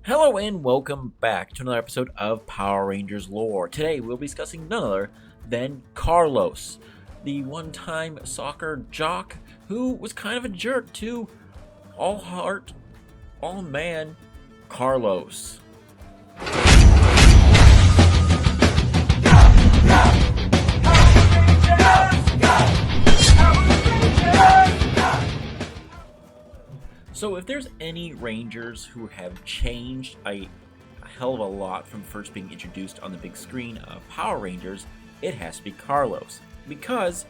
Hello and welcome back to another episode of Power Rangers Lore. Today we'll be discussing none other than Carlos, the one-time soccer jock who was kind of a jerk to all heart, all man Carlos. So if there's any Rangers who have changed a hell of a lot from first being introduced on the big screen of Power Rangers, it has to be Carlos. Because,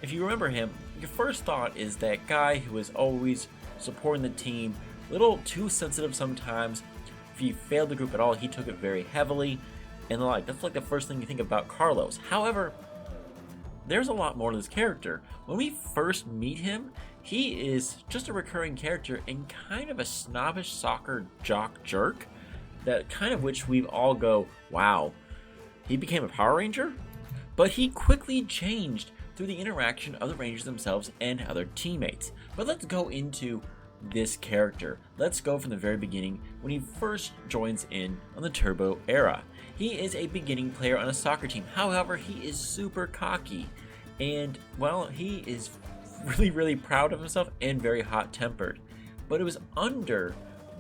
if you remember him, your first thought is that guy who is always supporting the team, a little too sensitive sometimes. If he failed the group at all, he took it very heavily, and that's like the first thing you think about Carlos. However, there's a lot more to this character. When we first meet him, he is just a recurring character and kind of a snobbish soccer jock jerk, that kind of which we all go, wow, he became a Power Ranger? But he quickly changed through the interaction of the Rangers themselves and other teammates. But let's go into this character. Let's go from the very beginning when he first joins in on the Turbo era. He is a beginning player on a soccer team. However, he is super cocky and, well, he is really proud of himself and very hot-tempered. But it was under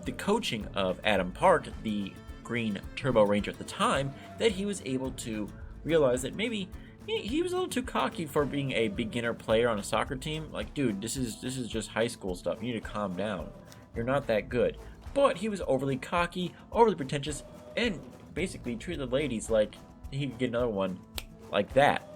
the coaching of Adam Park, the Green Turbo Ranger at the time, that he was able to realize that maybe he was a little too cocky for being a beginner player on a soccer team. Like, dude, this is just high school stuff. You need to calm down. You're not that good. But he was overly cocky, overly pretentious, and basically treated the ladies like he could get another one like that.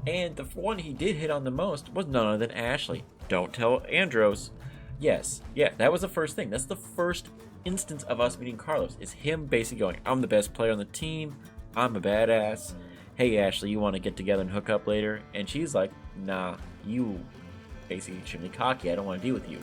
And the one he did hit on the most was none other than Ashley. Don't tell Andros. Yes, that was the first thing. That's the first instance of us meeting Carlos. Is him basically going, I'm the best player on the team. I'm a badass. Hey, Ashley, you want to get together and hook up later? And she's like, nah, you basically extremely cocky. I don't want to deal with you.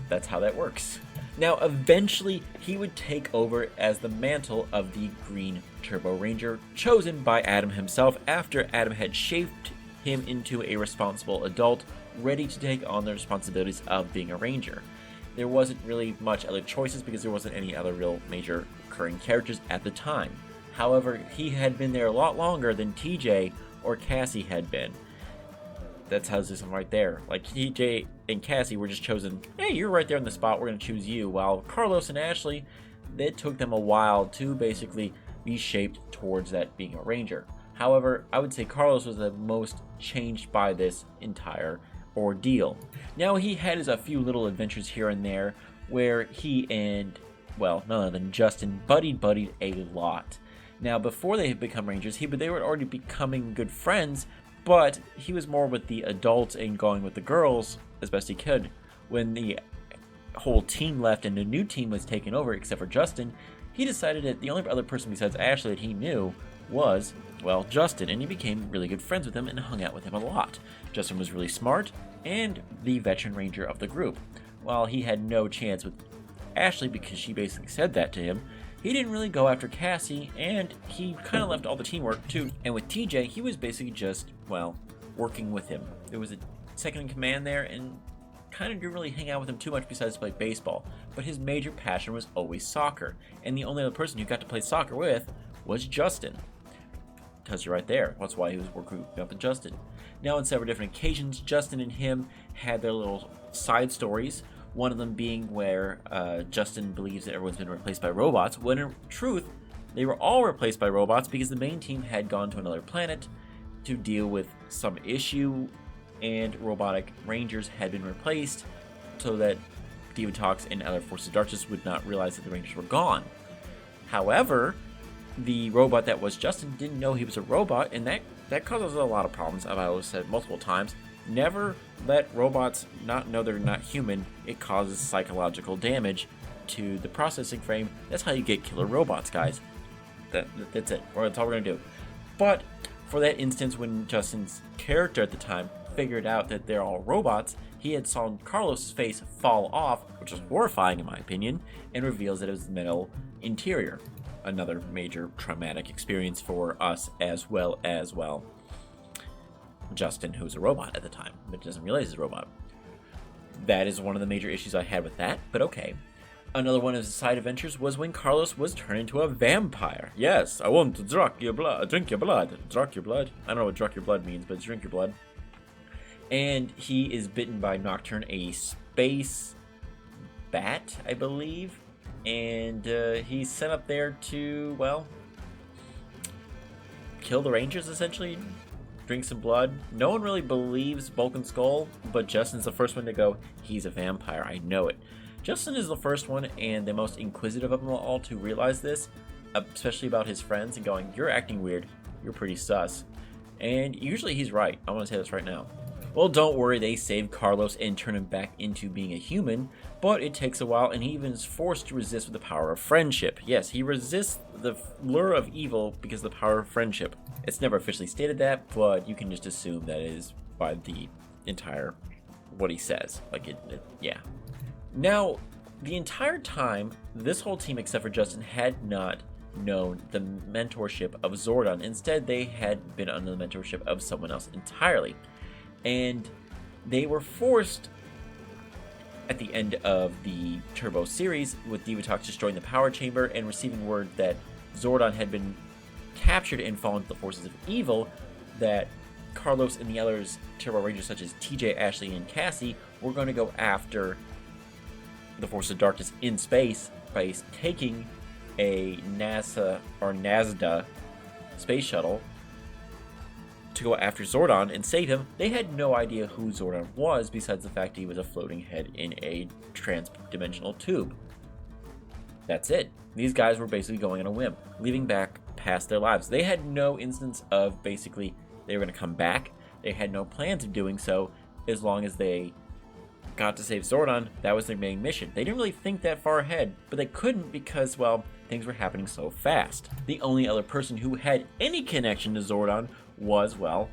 That's how that works. Now, eventually, he would take over as the mantle of the Green Turbo Ranger, chosen by Adam himself after Adam had shaped him into a responsible adult, ready to take on the responsibilities of being a Ranger. There wasn't really much other choices because there wasn't any other real major recurring characters at the time. However, he had been there a lot longer than TJ or Cassie had been. That's how this is right there. Like, TJ and Cassie were just chosen, hey, you're right there in the spot, we're going to choose you. While Carlos and Ashley, it took them a while to basically be shaped towards that being a Ranger. However, I would say Carlos was the most changed by this entire ordeal. Now, he had a few little adventures here and there where he and, well, none other than Justin buddied a lot. Now, before they had become Rangers, they were already becoming good friends, but he was more with the adults and going with the girls as best he could. When the whole team left and the new team was taken over, except for Justin, he decided that the only other person besides Ashley that he knew was, well, Justin, and he became really good friends with him and hung out with him a lot. Justin was really smart and the veteran Ranger of the group. While he had no chance with Ashley because she basically said that to him, he didn't really go after Cassie, and he kind of left all the teamwork too. And with TJ, he was basically just, well, working with him. There was a second in command there, and kind of didn't really hang out with him too much besides play baseball. But his major passion was always soccer, and the only other person who got to play soccer with was Justin. Tells you right there. That's why he was working up with Justin. Now, on several different occasions, Justin and him had their little side stories. One of them being where Justin believes that everyone's been replaced by robots, when in truth, they were all replaced by robots because the main team had gone to another planet to deal with some issue, and robotic Rangers had been replaced so that Divatox and other Forces of Darkness would not realize that the Rangers were gone. However, the robot that was Justin didn't know he was a robot, and that causes a lot of problems. I've always said multiple times, never let robots not know they're not human. It causes psychological damage to the processing frame. That's how you get killer robots, guys. That's it. That's all we're going to do. But for that instance, when Justin's character at the time figured out that they're all robots, he had saw Carlos' face fall off, which was horrifying in my opinion, and reveals that it was metal interior. Another major traumatic experience for us as well as, well, Justin, who's a robot at the time, but doesn't realize he's a robot. That is one of the major issues I had with that, but okay. Another one of his side adventures was when Carlos was turned into a vampire. Yes, I want to drink your blood. Drink your blood. Drink your blood. I don't know what drink your blood means, but it's drink your blood. And he is bitten by Nocturne, a space bat, I believe. And he's sent up there to, well, kill the Rangers, essentially. Drink some blood. No one really believes Bulk and Skull, but Justin's the first one to go, he's a vampire, I know it. Justin is the first one and the most inquisitive of them all to realize this, especially about his friends, and going, you're acting weird, you're pretty sus. And usually he's right. I want to say this right now. Well, don't worry, they save Carlos and turn him back into being a human, but it takes a while, and he even is forced to resist with the power of friendship. Yes, he resists the lure of evil because of the power of friendship. It's never officially stated that, but you can just assume that is by the entire, what he says. Like, yeah. Now, the entire time, this whole team, except for Justin, had not known the mentorship of Zordon. Instead, they had been under the mentorship of someone else entirely. And they were forced at the end of the Turbo series, with Divatox destroying the power chamber and receiving word that Zordon had been captured and fallen to the forces of evil, that Carlos and the others Turbo Rangers such as TJ, Ashley, and Cassie were going to go after the Force of Darkness in space by taking a NASA or NASDA space shuttle to go after Zordon and save him. They had no idea who Zordon was, besides the fact he was a floating head in a trans-dimensional tube. That's it. These guys were basically going on a whim, leaving back past their lives. They had no instance of basically they were going to come back. They had no plans of doing so as long as they got to save Zordon. That was their main mission. They didn't really think that far ahead, but they couldn't because, well, things were happening so fast. The only other person who had any connection to Zordon was, well,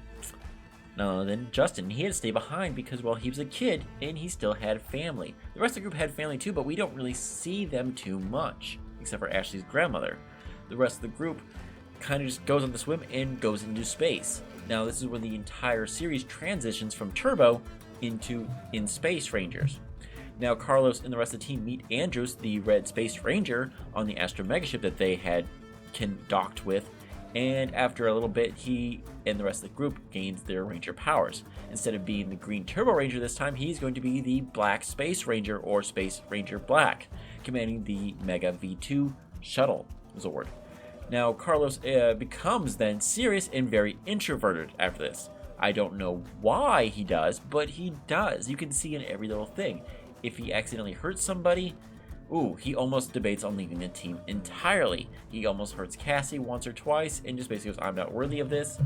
none other than Justin. He had to stay behind because, well, he was a kid and he still had family. The rest of the group had family too, but we don't really see them too much, except for Ashley's grandmother. The rest of the group kind of just goes on this whim and goes into space. Now, this is when the entire series transitions from Turbo into In Space Rangers. Now, Carlos and the rest of the team meet Andros, the Red Space Ranger, on the Astro Megaship that they had docked with, and after a little bit, he and the rest of the group gains their Ranger powers. Instead of being the Green Turbo Ranger this time, he's going to be the Black Space Ranger, or Space Ranger Black, commanding the Mega V2 shuttle Zord. Now, Carlos becomes then serious and very introverted after this. I don't know why he does, but he does. You can see in every little thing. If he accidentally hurts somebody, he almost debates on leaving the team entirely. He almost hurts Cassie once or twice and just basically goes, I'm not worthy of this,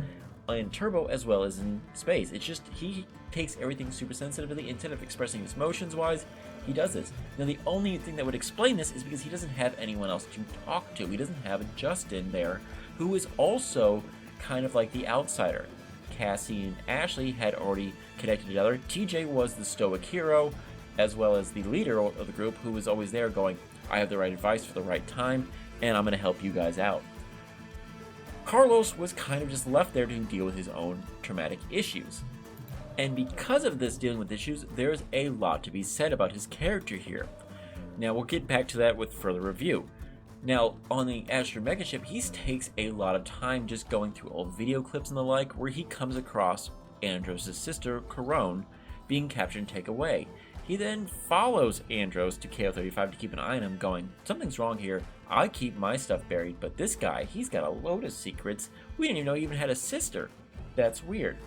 in Turbo as well as in space. It's just, he takes everything super sensitively. Instead of expressing his emotions wise, he does this. Now, the only thing that would explain this is because he doesn't have anyone else to talk to. He doesn't have Justin there, who is also kind of like the outsider. Cassie and Ashley had already connected together. TJ was the stoic hero, as well as the leader of the group, who was always there going, I have the right advice for the right time, and I'm going to help you guys out. Carlos was kind of just left there to deal with his own traumatic issues. And because of this dealing with issues, there's a lot to be said about his character here. Now, we'll get back to that with further review. Now, on the Astro Megaship, he takes a lot of time just going through old video clips and the like, where he comes across Andros' sister, Corone, being captured and taken away. He then follows Andros to KO35 to keep an eye on him, going, something's wrong here. I keep my stuff buried, but this guy, he's got a load of secrets. We didn't even know he even had a sister. That's weird.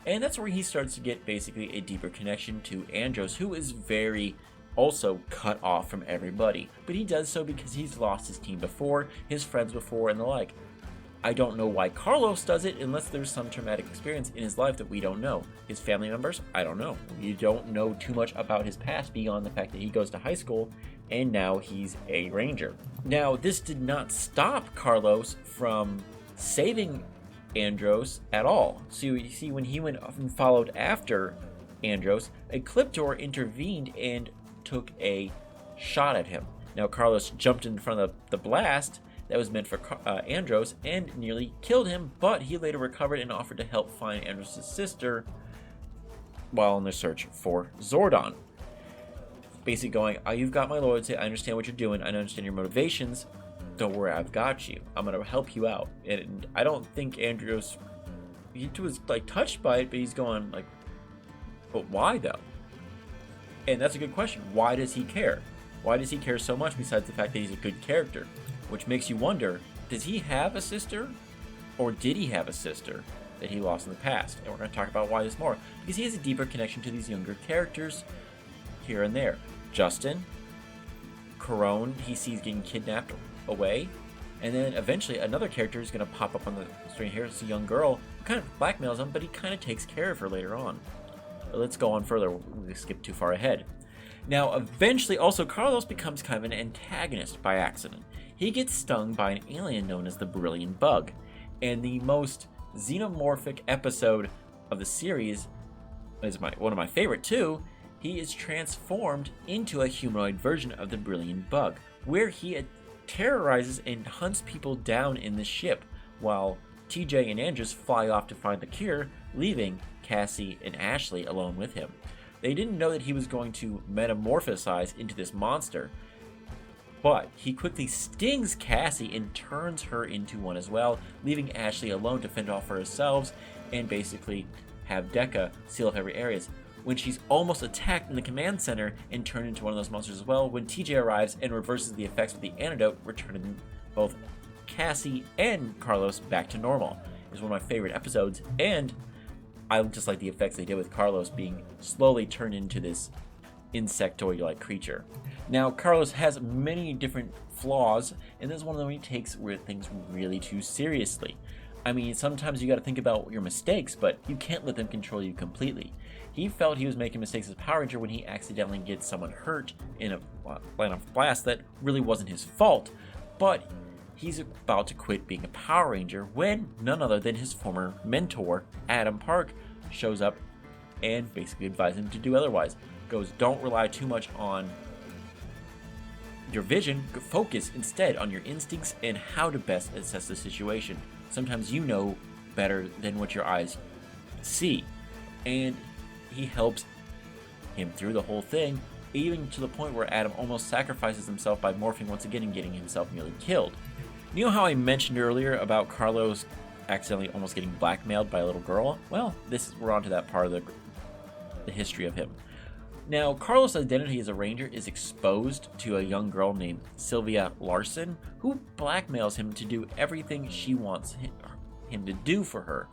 And that's where he starts to get basically a deeper connection to Andros, who is very also cut off from everybody. But he does so because he's lost his team before, his friends before, and the like. I don't know why Carlos does it unless there's some traumatic experience in his life that we don't know. His family members? I don't know. We don't know too much about his past beyond the fact that he goes to high school and now he's a ranger. Now, this did not stop Carlos from saving Andros at all. So you see, when he went off and followed after Andros, a Cliptor intervened and took a shot at him. Now, Carlos jumped in front of the blast that was meant for Andros and nearly killed him, but he later recovered and offered to help find Andros' sister while in their search for Zordon. basically going, oh, you've got my loyalty, I understand what you're doing, I understand your motivations, don't worry, I've got you, I'm gonna help you out. And I don't think Andrews, he was like touched by it, but he's going like, but why though? And that's a good question. Why does he care? Why does he care so much besides the fact that he's a good character? Which makes you wonder, does he have a sister? Or did he have a sister that he lost in the past? And we're going to talk about why this more. Because he has a deeper connection to these younger characters here and there. Justin, Corone, he sees getting kidnapped away. And then eventually another character is going to pop up on the screen here. It's a young girl who kind of blackmails him, but he kind of takes care of her later on. But let's go on further. We skip too far ahead. Now, eventually, also, Carlos becomes kind of an antagonist by accident. He gets stung by an alien known as the Brilliant Bug. And the most xenomorphic episode of the series is one of my favorite too. He is transformed into a humanoid version of the Brilliant Bug, where he terrorizes and hunts people down in the ship, while TJ and Andrews fly off to find the cure, leaving Cassie and Ashley alone with him. They didn't know that he was going to metamorphosize into this monster, but he quickly stings Cassie and turns her into one as well, leaving Ashley alone to fend off for herself and basically have Decca seal up every area. When she's almost attacked in the command center and turned into one of those monsters as well, when TJ arrives and reverses the effects with the antidote, returning both Cassie and Carlos back to normal. It's one of my favorite episodes, and I just like the effects they did with Carlos being slowly turned into this insectoid-like creature. Now, Carlos has many different flaws, and this is one of them he takes things really too seriously. I mean, sometimes you got to think about your mistakes, but you can't let them control you completely. He felt he was making mistakes as a Power Ranger when he accidentally gets someone hurt in a line of blast that really wasn't his fault, but he's about to quit being a Power Ranger when none other than his former mentor, Adam Park, shows up and basically advises him to do otherwise. Goes, don't rely too much on your vision, focus instead on your instincts and how to best assess the situation. Sometimes you know better than what your eyes see. And he helps him through the whole thing, even to the point where Adam almost sacrifices himself by morphing once again and getting himself nearly killed. You know how I mentioned earlier about Carlos accidentally almost getting blackmailed by a little girl? Well, we're on to that part of the history of him. Now, Carlos' identity as a ranger is exposed to a young girl named Sylvia Larson, who blackmails him to do everything she wants him to do for her.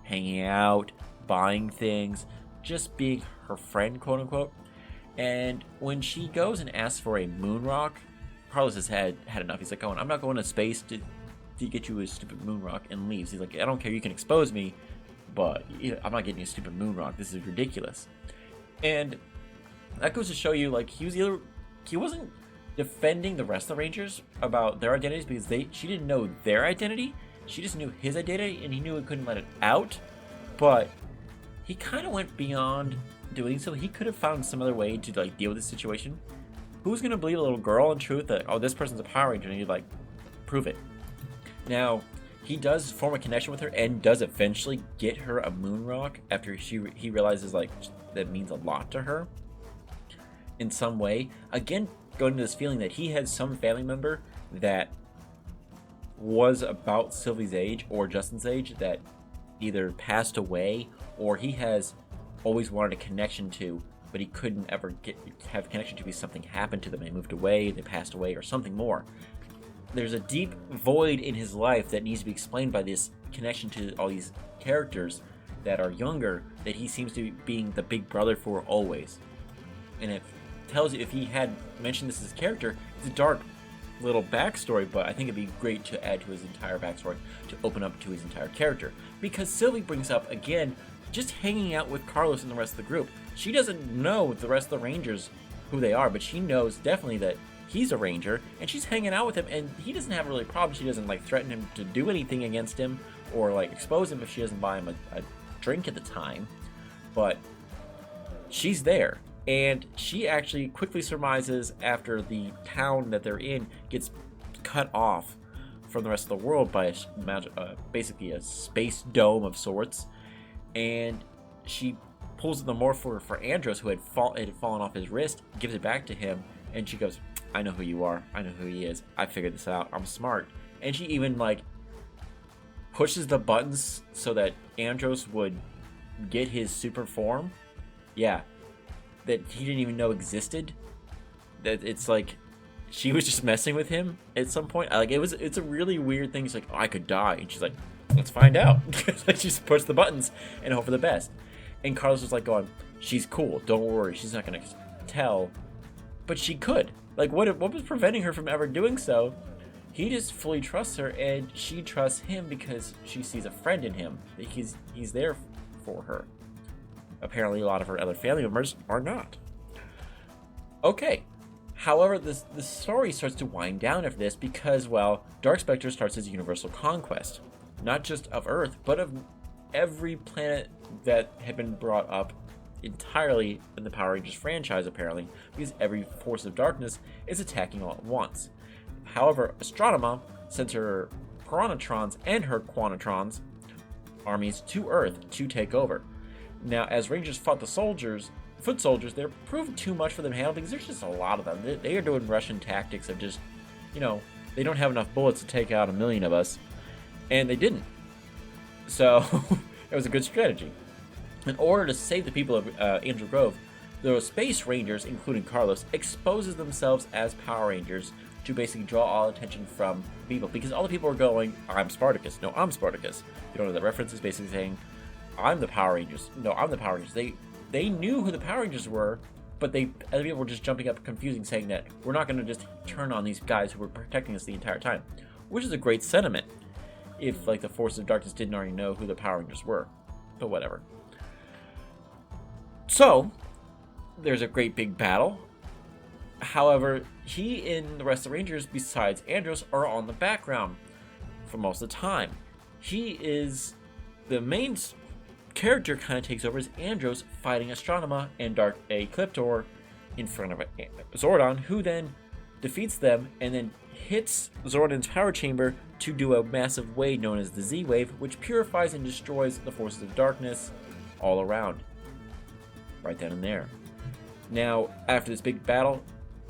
Hanging out, buying things, just being her friend, quote unquote. And when she goes and asks for a moon rock, Carlos has had enough. He's like, oh, I'm not going to space to get you a stupid moon rock, and leaves. He's like, I don't care, you can expose me, but I'm not getting you a stupid moon rock. This is ridiculous. And that goes to show you, like, he wasn't defending the rest of the Rangers about their identities because she didn't know their identity. She just knew his identity, and he knew he couldn't let it out. But he kind of went beyond doing so. He could have found some other way to like deal with this situation. Who's gonna believe a little girl in truth that, oh, this person's a Power Ranger, and he'd like prove it? Now, he does form a connection with her and does eventually get her a moon rock after he realizes like that means a lot to her in some way. Again, going to this feeling that he has some family member that was about Sylvie's age or Justin's age that either passed away or he has always wanted a connection to, but he couldn't ever have a connection to because something happened to them. They moved away, they passed away, or something more. There's a deep void in his life that needs to be explained by this connection to all these characters that are younger that he seems to be being the big brother for always. And it tells you, if he had mentioned this as a character, it's a dark little backstory, but I think it'd be great to add to his entire backstory to open up to his entire character. Because Sylvie brings up, again, just hanging out with Carlos and the rest of the group. She doesn't know the rest of the Rangers who they are, but she knows definitely that he's a Ranger, and she's hanging out with him, and he doesn't have really a problem. She doesn't like threaten him to do anything against him or like expose him if she doesn't buy him a drink at the time. But she's there, and she actually quickly surmises after the town that they're in gets cut off from the rest of the world by basically a space dome of sorts, and she pulls the morpher for Andros, who it had fallen off his wrist, gives it back to him, and she goes, I know who you are. I know who he is. I figured this out. I'm smart. And she even, like, pushes the buttons so that Andros would get his super form. Yeah. That he didn't even know existed. That it's like she was just messing with him at some point. Like, it's a really weird thing. She's like, oh, I could die. And she's like, let's find out. Like, she just pushed the buttons and hope for the best. And Carlos was like going, she's cool. Don't worry. She's not going to tell. But she could. Like, what was preventing her from ever doing so? He just fully trusts her, and she trusts him because she sees a friend in him. That he's there for her. Apparently, a lot of her other family members are not. Okay. However, the story starts to wind down after this because, well, Dark Spectre starts his universal conquest. Not just of Earth, but of every planet that had been brought up entirely in the Power Rangers franchise, apparently, because every force of darkness is attacking all at once. However, Astronema sends her Piranatrons and her Quanatrons armies to Earth to take over. Now, as Rangers fought the foot soldiers, they're proved too much for them to handle because there's just a lot of them. They are doing Russian tactics of just, they don't have enough bullets to take out 1 million of us, and they didn't. So, it was a good strategy. In order to save the people of Angel Grove, the Space Rangers, including Carlos, exposes themselves as Power Rangers to basically draw all attention from people. Because all the people are going, I'm Spartacus. No, I'm Spartacus. You don't know the reference is basically saying, I'm the Power Rangers. No, I'm the Power Rangers. They knew who the Power Rangers were, but other people were just jumping up confusing, saying that we're not going to just turn on these guys who were protecting us the entire time. Which is a great sentiment, if like the Forces of Darkness didn't already know who the Power Rangers were. But whatever. So, there's a great big battle. However, he and the rest of the Rangers, besides Andros, are on the background for most of the time. He is the main character, kind of takes over as Andros fighting Astronema and Dark Ecliptor in front of Zordon, who then defeats them and then hits Zordon's power chamber to do a massive wave known as the Z-Wave, which purifies and destroys the forces of darkness all around. Right then and there. Now, after this big battle,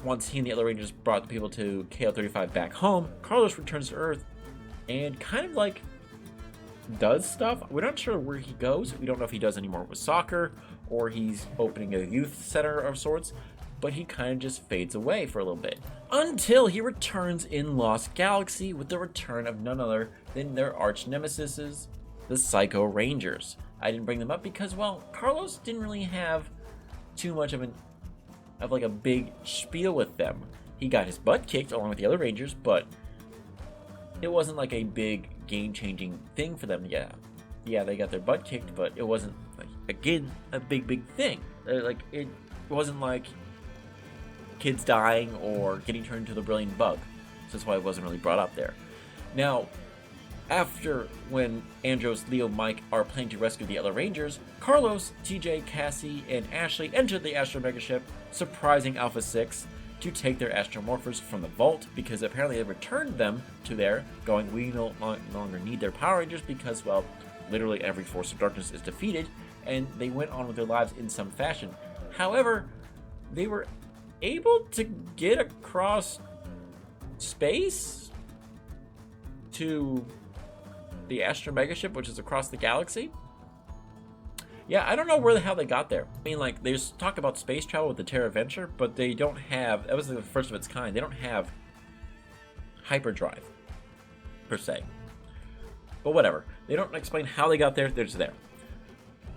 once he and the other Rangers brought the people to KL-35 back home, Carlos returns to Earth and kind of like does stuff. We're not sure where he goes. We don't know if he does any more with soccer or he's opening a youth center of sorts, but he kind of just fades away for a little bit until he returns in Lost Galaxy with the return of none other than their arch nemesis, the Psycho Rangers. I didn't bring them up because, well, Carlos didn't really have too much of a big spiel with them. He got his butt kicked along with the other Rangers, but it wasn't like a big game-changing thing for them. Yeah, they got their butt kicked, but it wasn't like, again, a big thing. Like, it wasn't like kids dying or getting turned into the brilliant bug. So that's why it wasn't really brought up there. Now, after when Andros, Leo, Mike are planning to rescue the other Rangers, Carlos, TJ, Cassie, and Ashley enter the Astro Mega Ship, surprising Alpha 6 to take their Astromorphers from the vault because apparently they returned them to there, going, we no longer need their Power Rangers because, well, literally every force of darkness is defeated, and they went on with their lives in some fashion. However, they were able to get across space to the Astro Mega Ship, which is across the galaxy. Yeah, I don't know where the hell they got there. I mean, like, there's talk about space travel with the Terra Venture, but they don't have, that was the first of its kind, they don't have hyperdrive, per se. But whatever. They don't explain how they got there, they're just there.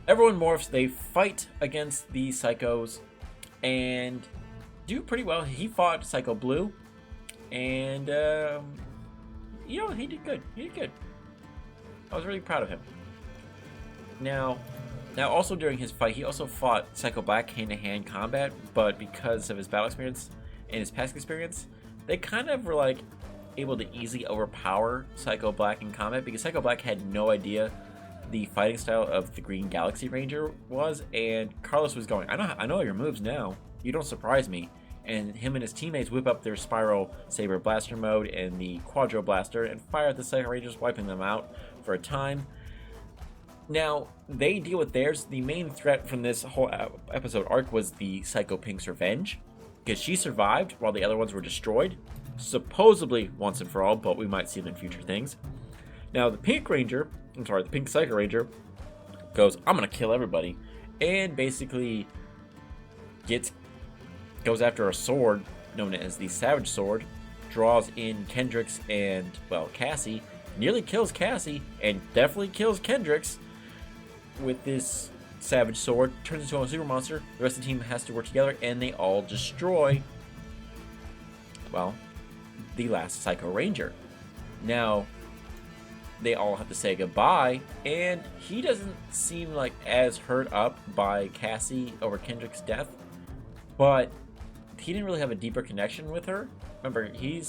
Everyone morphs, they fight against the Psychos, and do pretty well. He fought Psycho Blue, and, he did good. I was really proud of him. Now, also during his fight, he also fought Psycho Black hand-to-hand combat, but because of his battle experience and his past experience, they kind of were like able to easily overpower Psycho Black in combat because Psycho Black had no idea the fighting style of the Green Galaxy Ranger was, and Carlos was going, I know your moves now. You don't surprise me. And him and his teammates whip up their Spiral Saber Blaster mode and the Quadro Blaster and fire at the Psycho Rangers, wiping them out for a time. Now, they deal with theirs. The main threat from this whole episode arc was the Psycho Pink's revenge, because she survived while the other ones were destroyed, supposedly once and for all, but we might see them in future things. Now, the Pink Psycho Ranger goes, I'm gonna kill everybody, and basically goes after a sword known as the Savage Sword, draws in Kendricks and, well, Cassie, nearly kills Cassie, and definitely kills Kendricks with this Savage Sword, turns into a super monster. The rest of the team has to work together, and they all destroy, well, the last Psycho Ranger. Now, they all have to say goodbye, and he doesn't seem like as hurt up by Cassie over Kendrick's death, but he didn't really have a deeper connection with her. Remember, he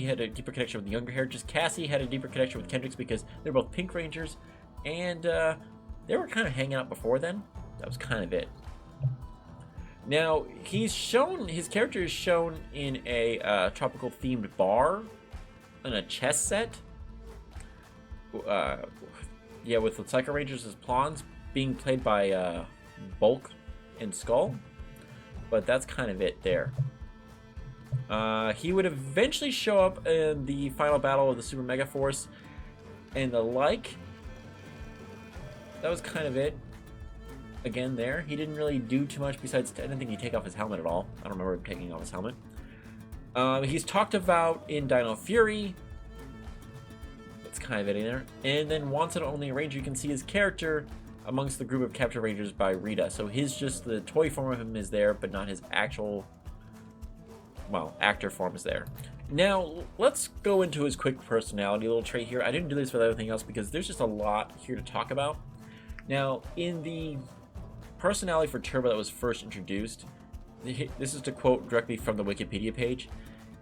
had a deeper connection with the younger hair. Just Cassie had a deeper connection with Kendricks because they're both Pink Rangers, and they were kind of hanging out before then. That was kind of it. Now, his character is shown in a tropical themed bar in a chess set. With the Psycho Rangers as pawns, being played by Bulk and Skull. But that's kind of it there. He would eventually show up in the final battle of the Super Mega Force and the like. That was kind of it. Again, there. He didn't really do too much besides, I didn't think he'd take off his helmet at all. I don't remember him taking off his helmet. He's talked about in Dino Fury. That's kind of it in there. And then Wanted Only Ranger, you can see his character amongst the group of captured Rangers by Rita. So the toy form of him is there, but not his actual, well, actor form is there. Now, let's go into his quick personality little trait here. I didn't do this with everything else because there's just a lot here to talk about. Now, in the personality for Turbo that was first introduced, this is to quote directly from the Wikipedia page.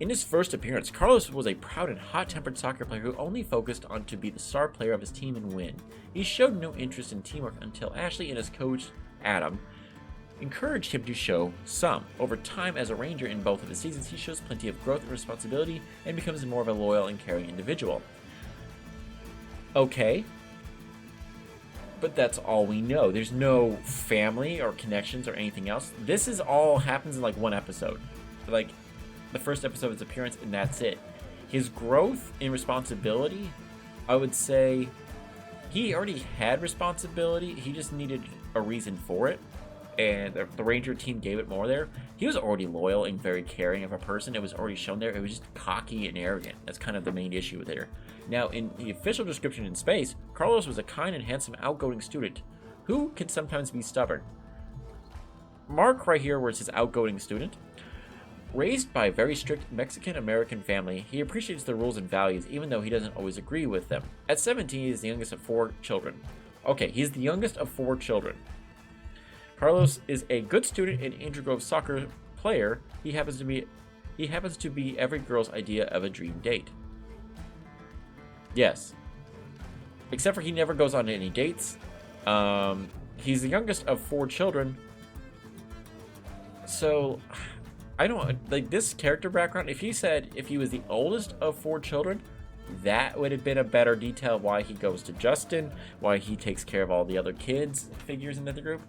In his first appearance, Carlos was a proud and hot-tempered soccer player who only focused on to be the star player of his team and win. He showed no interest in teamwork until Ashley and his coach, Adam, encouraged him to show some. Over time, as a Ranger in both of his seasons, he shows plenty of growth and responsibility and becomes more of a loyal and caring individual. Okay. But that's all we know. There's no family or connections or anything else. This is all happens in like one episode. Like, the first episode of his appearance, and that's it. His growth in responsibility, I would say he already had responsibility. He just needed a reason for it, and the Ranger team gave it more there. He was already loyal and very caring of a person. It was already shown there. It was just cocky and arrogant. That's kind of the main issue with it. Now, in the official description in space, Carlos was a kind and handsome, outgoing student who can sometimes be stubborn. Mark right here where it says outgoing student. Raised by a very strict Mexican-American family, he appreciates the rules and values even though he doesn't always agree with them. At 17, he is the youngest of 4 children. Okay, he's the youngest of 4 children. Carlos is a good student and integral soccer player. He happens to be every girl's idea of a dream date. Yes. Except for he never goes on any dates. He's the youngest of 4 children. So I don't like this character background. If he said if he was the oldest of 4 children, that would have been a better detail of why he goes to Justin, why he takes care of all the other kids figures in the group.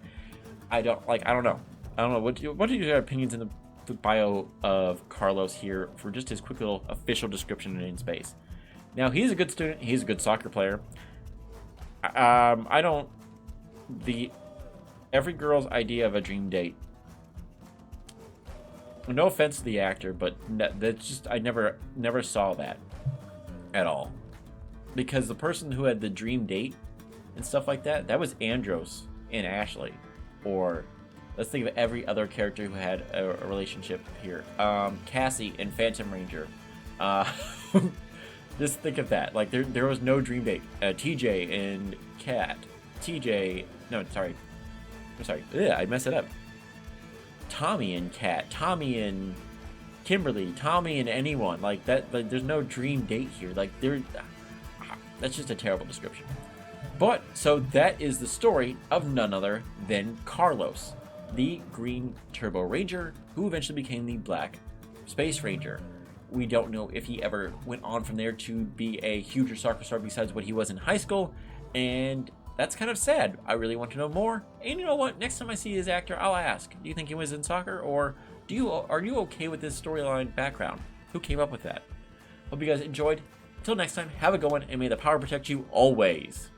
I don't know. What are your opinions in the bio of Carlos here for just his quick little official description in space? Now, he's a good student. He's a good soccer player. Every girl's idea of a dream date. No offense to the actor, but that's just, I never saw that at all. Because the person who had the dream date and stuff like that was Andros and Ashley. Or let's think of every other character who had a relationship here. Cassie and Phantom Ranger. Just think of that. Like, there was no dream date. TJ and Kat. I messed it up. Tommy and Kat. Tommy and Kimberly. Tommy and anyone. Like, that. Like, there's no dream date here. Like, that's just a terrible description. But, so that is the story of none other than Carlos, the Green Turbo Ranger, who eventually became the Black Space Ranger. We don't know if he ever went on from there to be a huger soccer star besides what he was in high school. And that's kind of sad. I really want to know more. And you know what? Next time I see his actor, I'll ask, do you think he was in soccer? Or are you okay with this storyline background? Who came up with that? Hope you guys enjoyed. Until next time, have a good one, and may the power protect you always.